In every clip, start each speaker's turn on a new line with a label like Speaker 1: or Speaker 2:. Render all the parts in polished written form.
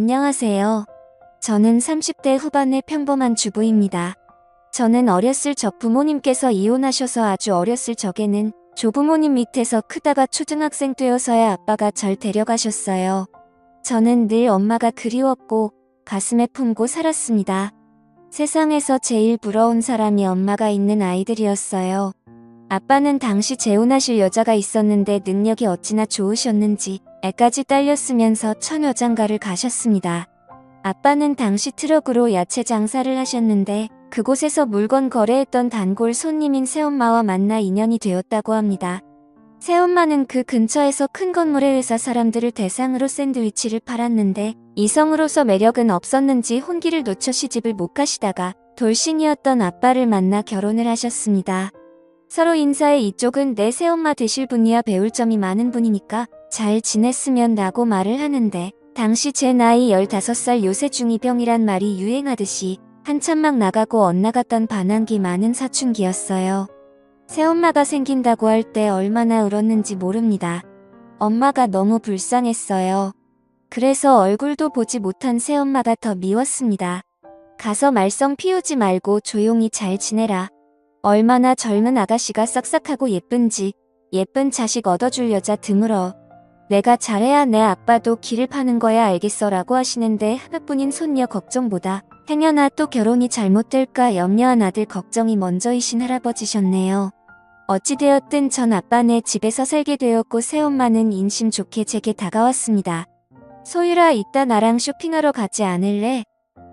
Speaker 1: 안녕하세요. 저는 30대 후반의 평범한 주부입니다. 저는 어렸을 적 부모님께서 이혼하셔서 아주 어렸을 적에는 조부모님 밑에서 크다가 초등학생 되어서야 아빠가 절 데려가셨어요. 저는 늘 엄마가 그리웠고 가슴에 품고 살았습니다. 세상에서 제일 부러운 사람이 엄마가 있는 아이들이었어요. 아빠는 당시 재혼하실 여자가 있었는데 능력이 어찌나 좋으셨는지 애까지 딸렸으면서 처녀장가를 가셨습니다. 아빠는 당시 트럭으로 야채 장사를 하셨는데 그곳에서 물건 거래했던 단골 손님인 새엄마와 만나 인연이 되었다고 합니다. 새엄마는 그 근처에서 큰 건물의 회사 사람들을 대상으로 샌드위치를 팔았는데 이성으로서 매력은 없었는지 혼기를 놓쳐 시집을 못 가시다가 돌싱이었던 아빠를 만나 결혼을 하셨습니다. 서로 인사해 이쪽은 내 새엄마 되실 분이야 배울 점이 많은 분이니까 잘 지냈으면 라고 말을 하는데 당시 제 나이 15살 요새 중2병이란 말이 유행하듯이 한참 막 나가고 엇나갔던 반항기 많은 사춘기였어요. 새엄마가 생긴다고 할 때 얼마나 울었는지 모릅니다. 엄마가 너무 불쌍했어요. 그래서 얼굴도 보지 못한 새엄마가 더 미웠습니다. 가서 말썽 피우지 말고 조용히 잘 지내라. 얼마나 젊은 아가씨가 싹싹하고 예쁜지 예쁜 자식 얻어줄 여자 드물어. 내가 잘해야 내 아빠도 길을 파는 거야 알겠어 라고 하시는데 하나뿐인 손녀 걱정보다 행여나 또 결혼이 잘못될까 염려한 아들 걱정이 먼저이신 할아버지셨네요. 어찌되었든 전 아빠네 집에서 살게 되었고 새엄마는 인심 좋게 제게 다가왔습니다. 소율아 이따 나랑 쇼핑하러 가지 않을래?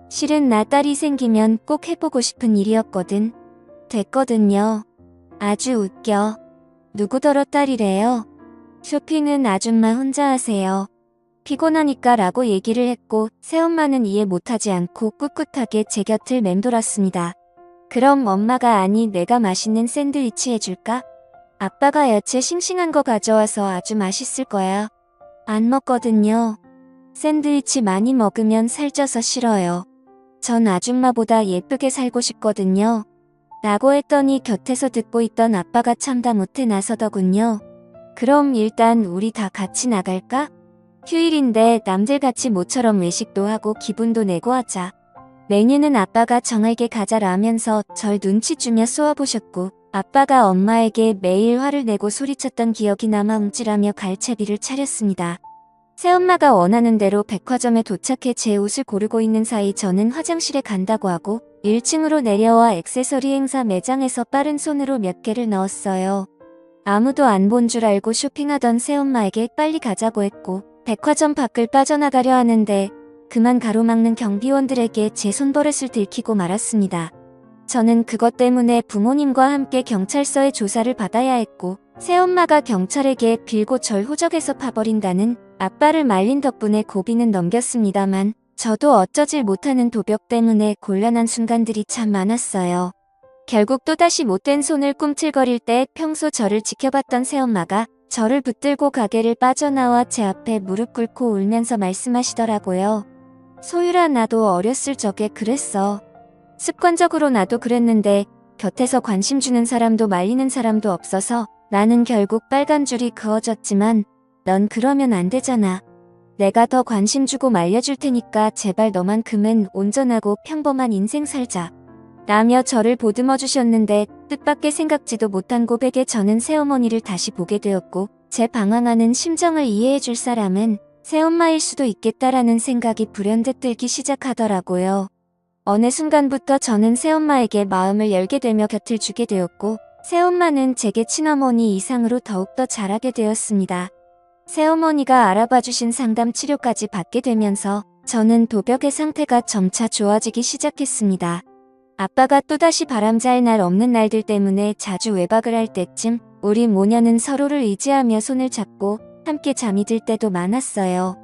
Speaker 1: 실은 나 딸이 생기면 꼭 해보고 싶은 일이었거든. 됐거든요. 아주 웃겨. 누구더러 딸이래요? 쇼핑은 아줌마 혼자 하세요. 피곤하니까 라고 얘기를 했고 새엄마는 이해 못하지 않고 꿋꿋하게 제 곁을 맴돌았습니다. 그럼 엄마가 아니 내가 맛있는 샌드위치 해줄까? 아빠가 야채 싱싱한 거 가져와서 아주 맛있을 거야. 안 먹거든요. 샌드위치 많이 먹으면 살쪄서 싫어요. 전 아줌마보다 예쁘게 살고 싶거든요. 라고 했더니 곁에서 듣고 있던 아빠가 참다 못해 나서더군요. 그럼 일단 우리 다 같이 나갈까? 휴일인데 남들같이 모처럼 외식도 하고 기분도 내고 하자. 메뉴는 아빠가 정하게 가자라면서 절 눈치 주며 쏘아보셨고 아빠가 엄마에게 매일 화를 내고 소리쳤던 기억이 남아 움찔하며 갈채비를 차렸습니다. 새엄마가 원하는 대로 백화점에 도착해 제 옷을 고르고 있는 사이 저는 화장실에 간다고 하고 1층으로 내려와 액세서리 행사 매장에서 빠른 손으로 몇 개를 넣었어요. 아무도 안 본 줄 알고 쇼핑하던 새엄마에게 빨리 가자고 했고 백화점 밖을 빠져나가려 하는데 그만 가로막는 경비원들에게 제 손버릇을 들키고 말았습니다. 저는 그것 때문에 부모님과 함께 경찰서에 조사를 받아야 했고 새엄마가 경찰에게 빌고 절 호적에서 파버린다는 아빠를 말린 덕분에 고비는 넘겼습니다만 저도 어쩌질 못하는 도벽 때문에 곤란한 순간들이 참 많았어요. 결국 또다시 못된 손을 꿈틀거릴 때 평소 저를 지켜봤던 새엄마가 저를 붙들고 가게를 빠져나와 제 앞에 무릎 꿇고 울면서 말씀하시더라고요. 소율아 나도 어렸을 적에 그랬어. 습관적으로 나도 그랬는데 곁에서 관심 주는 사람도 말리는 사람도 없어서 나는 결국 빨간 줄이 그어졌지만 넌 그러면 안 되잖아. 내가 더 관심 주고 말려줄 테니까 제발 너만큼은 온전하고 평범한 인생 살자. 라며 저를 보듬어 주셨는데 뜻밖의 생각지도 못한 고백에 저는 새어머니를 다시 보게 되었고 제 방황하는 심정을 이해해 줄 사람은 새엄마일 수도 있겠다라는 생각이 불현듯 들기 시작하더라고요. 어느 순간부터 저는 새엄마에게 마음을 열게 되며 곁을 주게 되었고 새엄마는 제게 친어머니 이상으로 더욱더 잘하게 되었습니다. 새어머니가 알아봐 주신 상담 치료까지 받게 되면서 저는 도벽의 상태가 점차 좋아지기 시작했습니다. 아빠가 또다시 바람잘 날 없는 날들 때문에 자주 외박을 할 때쯤 우리 모녀는 서로를 의지하며 손을 잡고 함께 잠이 들 때도 많았어요.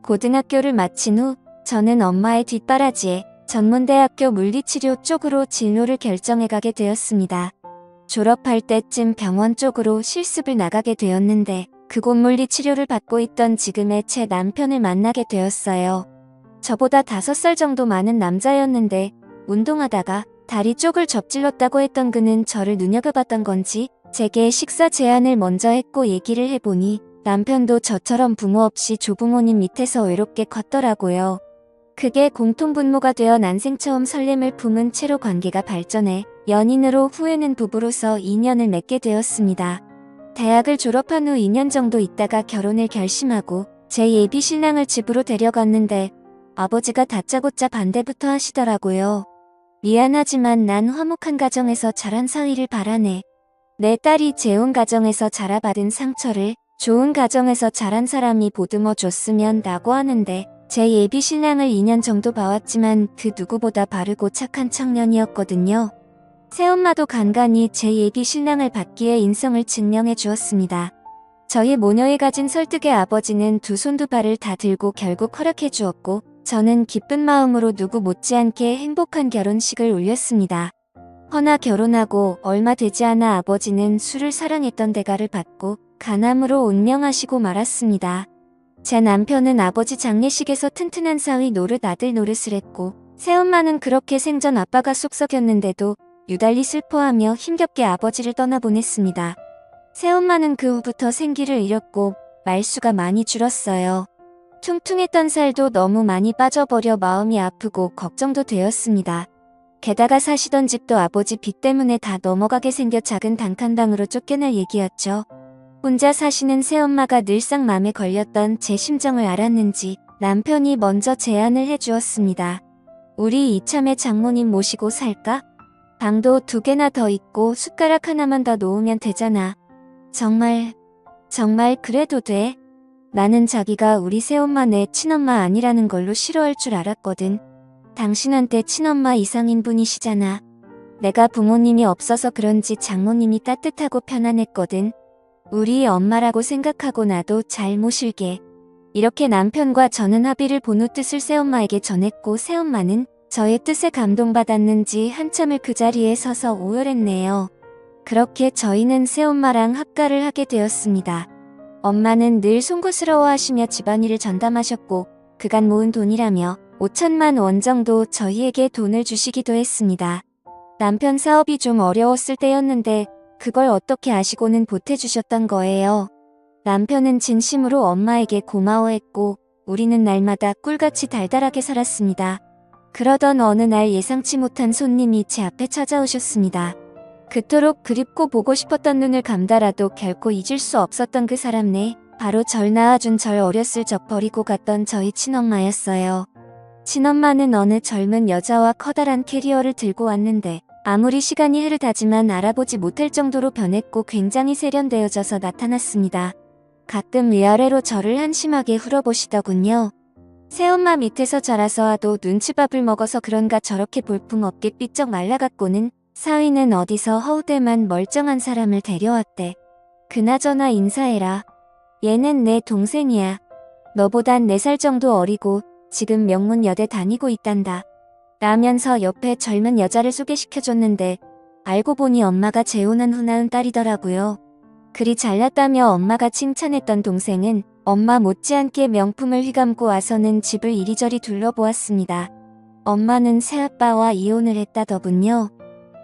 Speaker 1: 고등학교를 마친 후 저는 엄마의 뒷바라지에 전문대학교 물리치료 쪽으로 진로를 결정해가게 되었습니다. 졸업할 때쯤 병원 쪽으로 실습을 나가게 되었는데 그곳 물리치료를 받고 있던 지금의 제 남편을 만나게 되었어요. 저보다 5살 정도 많은 남자였는데 운동하다가 다리 쪽을 접질렀다고 했던 그는 저를 눈여겨봤던 건지 제게 식사 제안을 먼저 했고 얘기를 해보니 남편도 저처럼 부모 없이 조부모님 밑에서 외롭게 컸더라고요. 그게 공통분모가 되어 난생 처음 설렘을 품은 채로 관계가 발전해 연인으로 후에는 부부로서 인연을 맺게 되었습니다. 대학을 졸업한 후 2년 정도 있다가 결혼을 결심하고 제 예비 신랑을 집으로 데려갔는데 아버지가 다짜고짜 반대부터 하시더라고요. 미안하지만 난 화목한 가정에서 자란 사위를 바라네. 내 딸이 재혼 가정에서 자라받은 상처를 좋은 가정에서 자란 사람이 보듬어 줬으면 라고 하는데 제 예비 신랑을 2년 정도 봐왔지만 그 누구보다 바르고 착한 청년이었거든요. 새엄마도 간간히 제 예비 신랑을 받기에 인성을 증명해 주었습니다. 저희 모녀에 가진 설득의 아버지는 두 손 두 발을 다 들고 결국 허락해 주었고 저는 기쁜 마음으로 누구 못지않게 행복한 결혼식을 올렸습니다. 허나 결혼하고 얼마 되지 않아 아버지는 술을 사랑했던 대가를 받고 간암으로 운명하시고 말았습니다. 제 남편은 아버지 장례식에서 튼튼한 사위 노릇 아들 노릇을 했고 새엄마는 그렇게 생전 아빠가 속 썩였는데도 유달리 슬퍼하며 힘겹게 아버지를 떠나보냈습니다. 새엄마는 그 후부터 생기를 잃었고 말수가 많이 줄었어요. 퉁퉁했던 살도 너무 많이 빠져버려 마음이 아프고 걱정도 되었습니다. 게다가 사시던 집도 아버지 빚 때문에 다 넘어가게 생겨 작은 단칸방으로 쫓겨날 얘기였죠. 혼자 사시는 새엄마가 늘상 맘에 걸렸던 제 심정을 알았는지 남편이 먼저 제안을 해주었습니다. 우리 이참에 장모님 모시고 살까? 방도 2개나 더 있고 숟가락 하나만 더 놓으면 되잖아. 정말 그래도 돼? 나는 자기가 우리 새엄마 내 친엄마 아니라는 걸로 싫어할 줄 알았거든. 당신한테 친엄마 이상인 분이시잖아. 내가 부모님이 없어서 그런지 장모님이 따뜻하고 편안했거든. 우리 엄마라고 생각하고 나도 잘 모실게. 이렇게 남편과 저는 합의를 본 후 뜻을 새엄마에게 전했고 새엄마는 저의 뜻에 감동받았는지 한참을 그 자리에 서서 오열했네요. 그렇게 저희는 새엄마랑 합가를 하게 되었습니다. 엄마는 늘 송구스러워하시며 집안일을 전담하셨고 그간 모은 돈이라며 5천만 원 정도 저희에게 돈을 주시기도 했습니다. 남편 사업이 좀 어려웠을 때였는데 그걸 어떻게 아시고는 보태주셨던 거예요. 남편은 진심으로 엄마에게 고마워했고 우리는 날마다 꿀같이 달달하게 살았습니다. 그러던 어느 날 예상치 못한 손님이 제 앞에 찾아오셨습니다. 그토록 그립고 보고 싶었던 눈을 감다라도 결코 잊을 수 없었던 그 사람네, 바로 절 낳아준 절 어렸을 적 버리고 갔던 저희 친엄마였어요. 친엄마는 어느 젊은 여자와 커다란 캐리어를 들고 왔는데 아무리 시간이 흐르다지만 알아보지 못할 정도로 변했고 굉장히 세련되어져서 나타났습니다. 가끔 위아래로 저를 한심하게 훑어보시더군요. 새엄마 밑에서 자라서 하도 눈치밥을 먹어서 그런가 저렇게 볼품없게 삐쩍 말라갔고는 사위는 어디서 허우대만 멀쩡한 사람을 데려왔대. 그나저나 인사해라. 얘는 내 동생이야. 너보단 4살 정도 어리고 지금 명문여대 다니고 있단다. 라면서 옆에 젊은 여자를 소개시켜줬는데 알고 보니 엄마가 재혼한 후 낳은 딸이더라고요. 그리 잘났다며 엄마가 칭찬했던 동생은 엄마 못지않게 명품을 휘감고 와서는 집을 이리저리 둘러보았습니다. 엄마는 새아빠와 이혼을 했다더군요.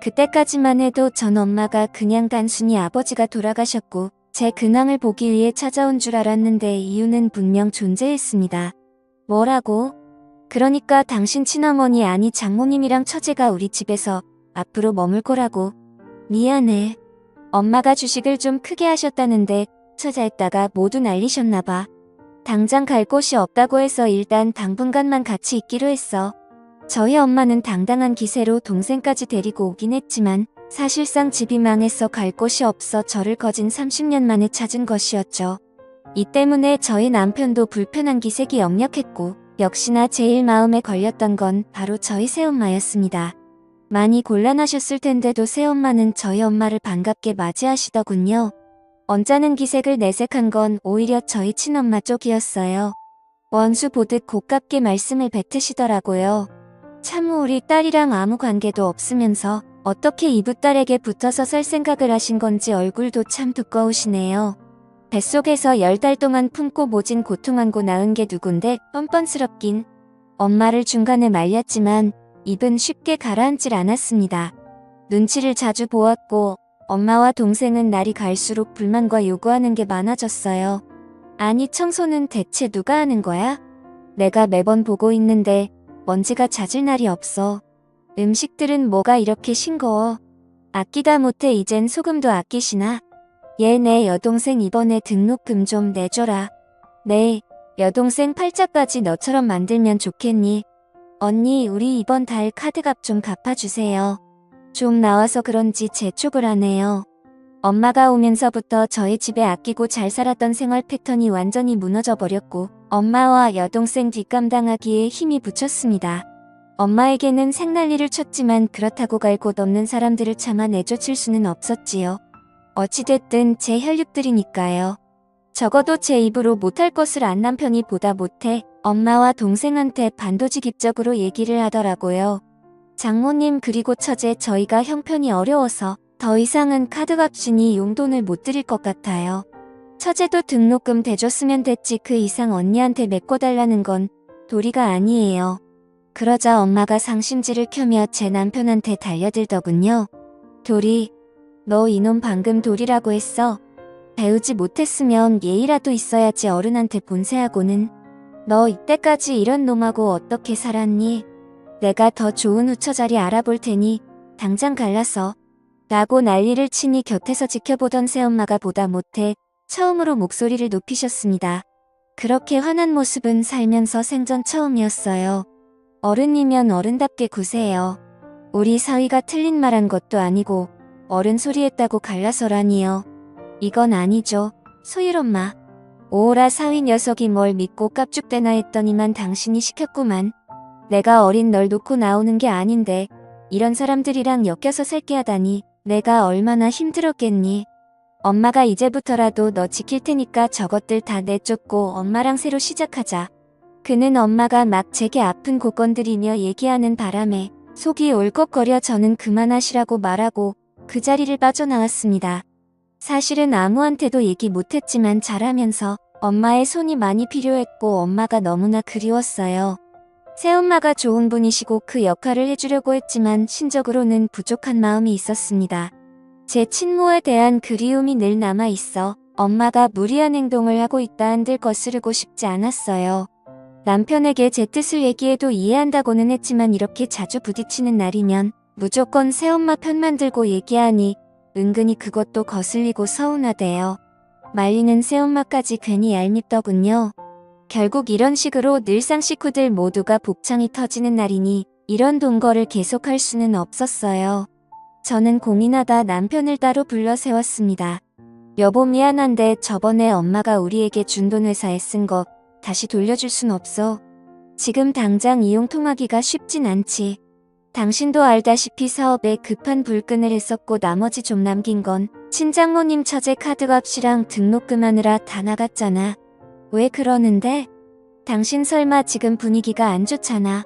Speaker 1: 그때까지만 해도 전 엄마가 그냥 단순히 아버지가 돌아가셨고 제 근황을 보기 위해 찾아온 줄 알았는데 이유는 분명 존재했습니다. 뭐라고? 그러니까 당신 친어머니 아니 장모님이랑 처제가 우리 집에서 앞으로 머물 거라고. 미안해. 엄마가 주식을 좀 크게 하셨다는데 투자했다가 모두 날리셨나봐. 당장 갈 곳이 없다고 해서 일단 당분간만 같이 있기로 했어. 저희 엄마는 당당한 기세로 동생까지 데리고 오긴 했지만 사실상 집이 망해서 갈 곳이 없어 저를 거진 30년 만에 찾은 것이었죠. 이 때문에 저희 남편도 불편한 기색이 역력했고 역시나 제일 마음에 걸렸던 건 바로 저희 새엄마였습니다. 많이 곤란하셨을 텐데도 새엄마는 저희 엄마를 반갑게 맞이하시더군요. 언짢은 기색을 내색한 건 오히려 저희 친엄마 쪽이었어요. 원수 보듯 고깝게 말씀을 뱉으시더라고요. 참 우리 딸이랑 아무 관계도 없으면서 어떻게 이붓딸에게 붙어서 살 생각을 하신 건지 얼굴도 참 두꺼우시네요. 뱃속에서 10달 동안 품고 모진 고통한고 낳은 게 누군데 뻔뻔스럽긴. 엄마를 중간에 말렸지만 입은 쉽게 가라앉질 않았습니다. 눈치를 자주 보았고 엄마와 동생은 날이 갈수록 불만과 요구하는 게 많아졌어요. 아니 청소는 대체 누가 하는 거야? 내가 매번 보고 있는데 먼지가 잦을 날이 없어. 음식들은 뭐가 이렇게 싱거워. 아끼다 못해 이젠 소금도 아끼시나? 얘 내 여동생 이번에 등록금 좀 내줘라. 네, 여동생 팔자까지 너처럼 만들면 좋겠니? 언니 우리 이번 달 카드값 좀 갚아주세요. 좀 나와서 그런지 재촉을 하네요. 엄마가 오면서부터 저희 집에 아끼고 잘 살았던 생활 패턴이 완전히 무너져 버렸고 엄마와 여동생 뒷감당하기에 힘이 붙였습니다. 엄마에게는 생난리를 쳤지만 그렇다고 갈 곳 없는 사람들을 차마 내쫓을 수는 없었지요. 어찌됐든 제 혈육들이니까요. 적어도 제 입으로 못할 것을 안 남편이 보다 못해 엄마와 동생한테 반도직입적으로 얘기를 하더라고요. 장모님 그리고 처제 저희가 형편이 어려워서 더 이상은 카드값이니 용돈을 못 드릴 것 같아요. 처제도 등록금 대줬으면 됐지 그 이상 언니한테 메꿔달라는 건 도리가 아니에요. 그러자 엄마가 상심지를 켜며 제 남편한테 달려들더군요. 도리, 너 이놈 방금 도리라고 했어? 배우지 못했으면 예의라도 있어야지 어른한테 본세하고는. 너 이때까지 이런 놈하고 어떻게 살았니? 내가 더 좋은 우처자리 알아볼 테니 당장 갈라서. 라고 난리를 치니 곁에서 지켜보던 새엄마가 보다 못해 처음으로 목소리를 높이셨습니다. 그렇게 화난 모습은 살면서 생전 처음이었어요. 어른이면 어른답게 구세요. 우리 사위가 틀린 말 한 것도 아니고 어른 소리했다고 갈라서라니요. 이건 아니죠. 소율엄마. 오호라 사위 녀석이 뭘 믿고 깝죽대나 했더니만 당신이 시켰구만. 내가 어린 널 놓고 나오는 게 아닌데 이런 사람들이랑 엮여서 살게 하다니 내가 얼마나 힘들었겠니. 엄마가 이제부터라도 너 지킬 테니까 저것들 다 내쫓고 엄마랑 새로 시작하자. 그는 엄마가 막 제게 아픈 곳 건드리며 얘기하는 바람에 속이 울컥거려 저는 그만하시라고 말하고 그 자리를 빠져나왔습니다. 사실은 아무한테도 얘기 못했지만 자라면서 엄마의 손이 많이 필요했고 엄마가 너무나 그리웠어요. 새엄마가 좋은 분이시고 그 역할을 해주려고 했지만 신적으로는 부족한 마음이 있었습니다. 제 친모에 대한 그리움이 늘 남아있어 엄마가 무리한 행동을 하고 있다 한들 거스르고 싶지 않았어요. 남편에게 제 뜻을 얘기해도 이해한다고는 했지만 이렇게 자주 부딪히는 날이면 무조건 새엄마 편만 들고 얘기하니 은근히 그것도 거슬리고 서운하대요. 말리는 새엄마까지 괜히 얄밉더군요. 결국 이런 식으로 늘상 식구들 모두가 복창이 터지는 날이니 이런 동거를 계속할 수는 없었어요. 저는 고민하다 남편을 따로 불러 세웠습니다. 여보 미안한데 저번에 엄마가 우리에게 준 돈 회사에 쓴 거 다시 돌려줄 순 없어. 지금 당장 이용 통하기가 쉽진 않지. 당신도 알다시피 사업에 급한 불끈을 했었고 나머지 좀 남긴 건 친장모님 처제 카드값이랑 등록금 하느라 다 나갔잖아. 왜 그러는데? 당신 설마 지금 분위기가 안 좋잖아.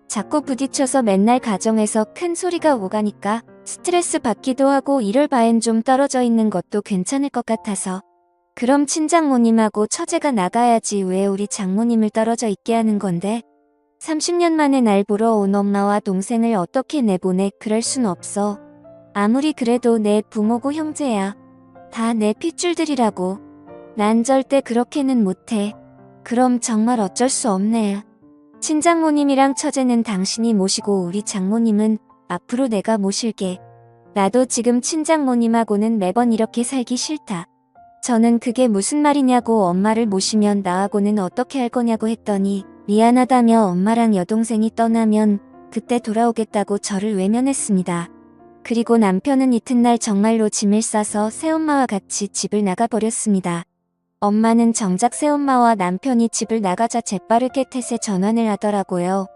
Speaker 1: 자꾸 부딪혀서 맨날 가정에서 큰 소리가 오가니까 스트레스 받기도 하고 이럴 바엔 좀 떨어져 있는 것도 괜찮을 것 같아서. 그럼 친장모님하고 처제가 나가야지 왜 우리 장모님을 떨어져 있게 하는 건데? 30년 만에 날 보러 온 엄마와 동생을 어떻게 내보내 그럴 순 없어. 아무리 그래도 내 부모고 형제야. 다 내 핏줄들이라고. 난 절대 그렇게는 못해. 그럼 정말 어쩔 수 없네. 친장모님이랑 처제는 당신이 모시고 우리 장모님은 앞으로 내가 모실게. 나도 지금 친장모님하고는 매번 이렇게 살기 싫다. 저는 그게 무슨 말이냐고 엄마를 모시면 나하고는 어떻게 할 거냐고 했더니 미안하다며 엄마랑 여동생이 떠나면 그때 돌아오겠다고 저를 외면했습니다. 그리고 남편은 이튿날 정말로 짐을 싸서 새엄마와 같이 집을 나가버렸습니다. 엄마는 정작 새엄마와 남편이 집을 나가자 재빠르게 탓에 전환을 하더라고요.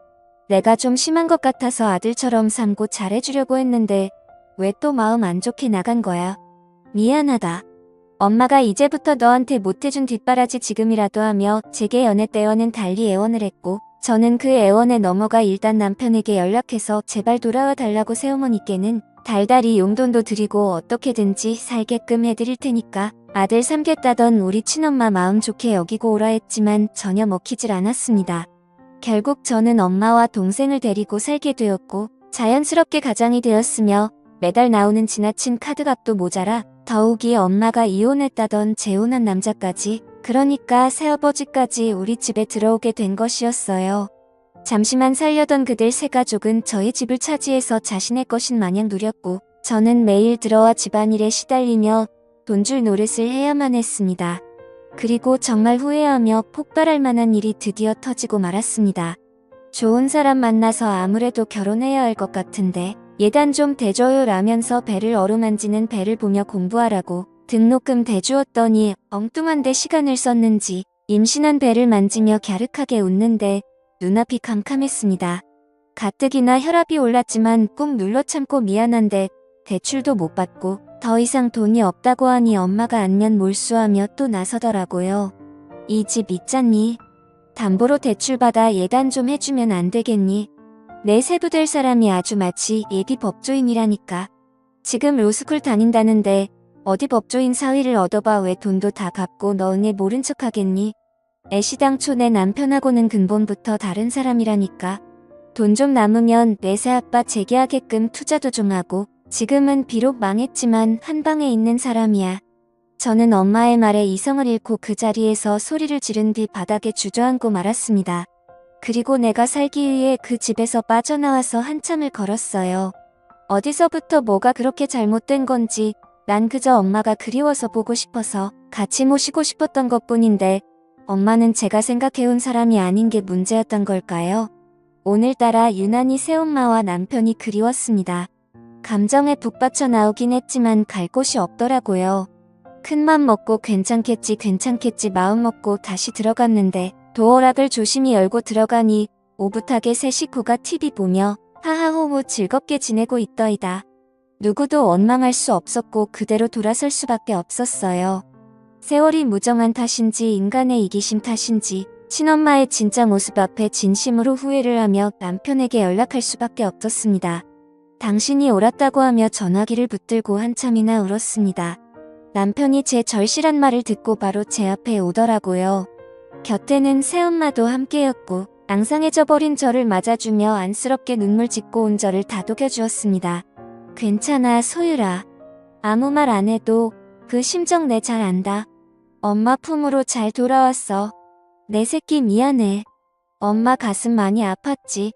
Speaker 1: 내가 좀 심한 것 같아서 아들처럼 삼고 잘해주려고 했는데 왜 또 마음 안 좋게 나간 거야. 미안하다. 엄마가 이제부터 너한테 못해준 뒷바라지 지금이라도 하며 제게 연애 때와는 달리 애원을 했고 저는 그 애원에 넘어가 일단 남편에게 연락해서 제발 돌아와 달라고 새어머니께는 달달이 용돈도 드리고 어떻게든지 살게끔 해드릴 테니까 아들 삼겠다던 우리 친엄마 마음 좋게 여기고 오라 했지만 전혀 먹히질 않았습니다. 결국 저는 엄마와 동생을 데리고 살게 되었고 자연스럽게 가장이 되었으며 매달 나오는 지나친 카드값도 모자라 더욱이 엄마가 이혼했다던 재혼한 남자까지 그러니까 새아버지까지 우리 집에 들어오게 된 것이었어요. 잠시만 살려던 그들 세 가족은 저의 집을 차지해서 자신의 것인 마냥 누렸고 저는 매일 들어와 집안일에 시달리며 돈줄 노릇을 해야만 했습니다. 그리고 정말 후회하며 폭발할 만한 일이 드디어 터지고 말았습니다. 좋은 사람 만나서 아무래도 결혼해야 할 것 같은데 예단 좀 대줘요 라면서 배를 어루만지는 배를 보며 공부하라고 등록금 대주었더니 엉뚱한데 시간을 썼는지 임신한 배를 만지며 갸륵하게 웃는데 눈앞이 캄캄했습니다. 가뜩이나 혈압이 올랐지만 꾹 눌러 참고 미안한데 대출도 못 받고 더 이상 돈이 없다고 하니 엄마가 안면 몰수하며 또 나서더라고요. 이 집 있잖니? 담보로 대출받아 예단 좀 해주면 안 되겠니? 내 세부 될 사람이 아주 마치 예비 법조인이라니까. 지금 로스쿨 다닌다는데 어디 법조인 사위를 얻어봐 왜 돈도 다 갚고 너은에 모른 척 하겠니? 애시당초 내 남편하고는 근본부터 다른 사람이라니까. 돈 좀 남으면 내 새아빠 재계하게끔 투자도 좀 하고 지금은 비록 망했지만 한방에 있는 사람이야. 저는 엄마의 말에 이성을 잃고 그 자리에서 소리를 지른 뒤 바닥에 주저앉고 말았습니다. 그리고 내가 살기 위해 그 집에서 빠져나와서 한참을 걸었어요. 어디서부터 뭐가 그렇게 잘못된 건지 난 그저 엄마가 그리워서 보고 싶어서 같이 모시고 싶었던 것뿐인데 엄마는 제가 생각해온 사람이 아닌 게 문제였던 걸까요? 오늘따라 유난히 새엄마와 남편이 그리웠습니다. 감정에 북받쳐 나오긴 했지만 갈 곳이 없더라고요. 큰맘 먹고 괜찮겠지 마음 먹고 다시 들어갔는데 도어락을 조심히 열고 들어가니 오붓하게 세 식구가 TV 보며 하하호호 즐겁게 지내고 있더이다. 누구도 원망할 수 없었고 그대로 돌아설 수밖에 없었어요. 세월이 무정한 탓인지 인간의 이기심 탓인지 친엄마의 진짜 모습 앞에 진심으로 후회를 하며 남편에게 연락할 수밖에 없었습니다. 당신이 옳았다고 하며 전화기를 붙들고 한참이나 울었습니다. 남편이 제 절실한 말을 듣고 바로 제 앞에 오더라고요. 곁에는 새엄마도 함께였고 앙상해져 버린 저를 맞아주며 안쓰럽게 눈물 짓고 온 저를 다독여주었습니다. 괜찮아 소율아. 아무 말 안 해도 그 심정 내 잘 안다. 엄마 품으로 잘 돌아왔어. 내 새끼 미안해. 엄마 가슴 많이 아팠지.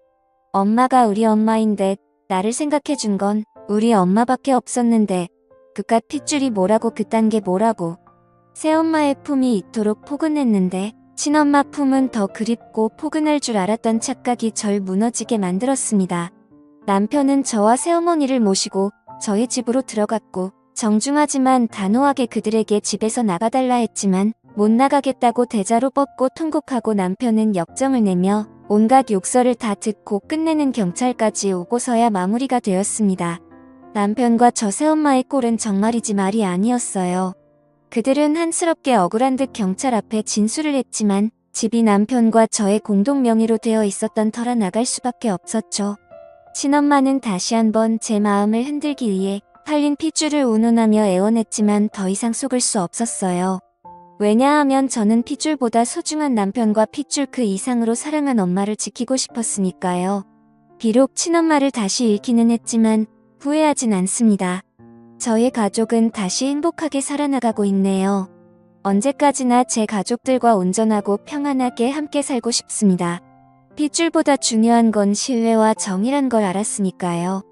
Speaker 1: 엄마가 우리 엄마인데 나를 생각해준 건 우리 엄마밖에 없었는데 그깟 핏줄이 뭐라고 그딴 게 뭐라고. 새엄마의 품이 이토록 포근했는데 친엄마 품은 더 그립고 포근할 줄 알았던 착각이 절 무너지게 만들었습니다. 남편은 저와 새어머니를 모시고 저희 집으로 들어갔고 정중하지만 단호하게 그들에게 집에서 나가달라 했지만 못 나가겠다고 대자로 뻗고 통곡하고 남편은 역정을 내며 온갖 욕설을 다 듣고 끝내는 경찰까지 오고서야 마무리가 되었습니다. 남편과 저 새엄마의 꼴은 정말이지 말이 아니었어요. 그들은 한스럽게 억울한 듯 경찰 앞에 진술을 했지만 집이 남편과 저의 공동 명의로 되어 있었던 터라 나갈 수밖에 없었죠. 친엄마는 다시 한번 제 마음을 흔들기 위해 팔린 핏줄을 운운하며 애원했지만 더 이상 속을 수 없었어요. 왜냐하면 저는 핏줄보다 소중한 남편과 핏줄 그 이상으로 사랑한 엄마를 지키고 싶었으니까요. 비록 친엄마를 다시 잃기는 했지만 후회하진 않습니다. 저의 가족은 다시 행복하게 살아나가고 있네요. 언제까지나 제 가족들과 온전하고 평안하게 함께 살고 싶습니다. 핏줄보다 중요한 건 신뢰와 정이란 걸 알았으니까요.